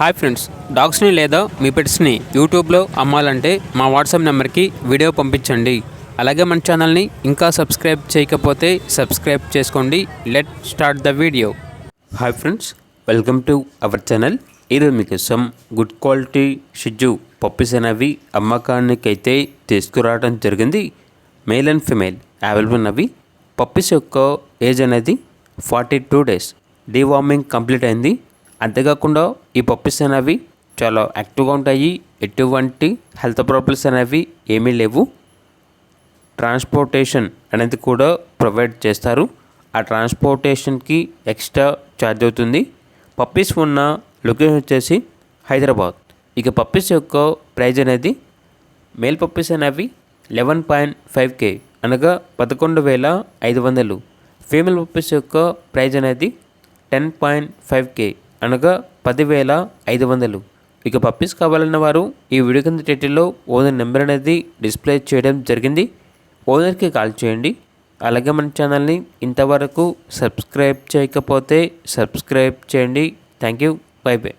Hi friends, డాగ్స్ని లేదా మీ పెట్స్ని యూట్యూబ్లో అమ్మాలంటే మా వాట్సాప్ నెంబర్కి వీడియో పంపించండి. అలాగే మన ఛానల్ని ఇంకా సబ్స్క్రైబ్ చేయకపోతే సబ్స్క్రైబ్ చేసుకోండి. Let start the video. Hi friends, welcome to our channel. ఈరోజు మీకోసం గుడ్ క్వాలిటీ షిజ్జు పప్పీస్ అనేవి అమ్మకానికైతే తీసుకురావడం జరిగింది. మేల్ అండ్ ఫిమేల్ అవైలబుల్ ఉన్నవి. పప్పీస్ యొక్క ఏజ్ అనేది 42 days. డీవార్మింగ్ కంప్లీట్ అయింది. అంతేకాకుండా ఈ పప్పీస్ అనేవి చాలా యాక్టివ్గా ఉంటాయి. ఎటువంటి హెల్త్ ప్రాబ్లమ్స్ అనేవి ఏమీ లేవు. ట్రాన్స్పోర్టేషన్ అనేది కూడా ప్రొవైడ్ చేస్తారు. ఆ ట్రాన్స్పోర్టేషన్కి ఎక్స్ట్రా ఛార్జ్ అవుతుంది. పప్పీస్ ఉన్న లొకేషన్ వచ్చేసి హైదరాబాద్. ఇక పప్పీస్ యొక్క ప్రైజ్ అనేది మేల్ పప్పీస్ అనేవి 11.5K అనగా 11,500. ఫీమేల్ పప్పీస్ యొక్క ప్రైజ్ అనేది 10.5K అనగా 10,500. ఇక పప్పీస్ కావాలన్న వారు ఈ వీడియో కింద టైటిల్లో ఓనర్ నెంబర్ అనేది డిస్ప్లే చేయడం జరిగింది. ఓనర్కి కాల్ చేయండి. అలాగే మన ఛానల్ని ఇంతవరకు సబ్స్క్రైబ్ చేయకపోతే సబ్స్క్రైబ్ చేయండి. Thank you. By by.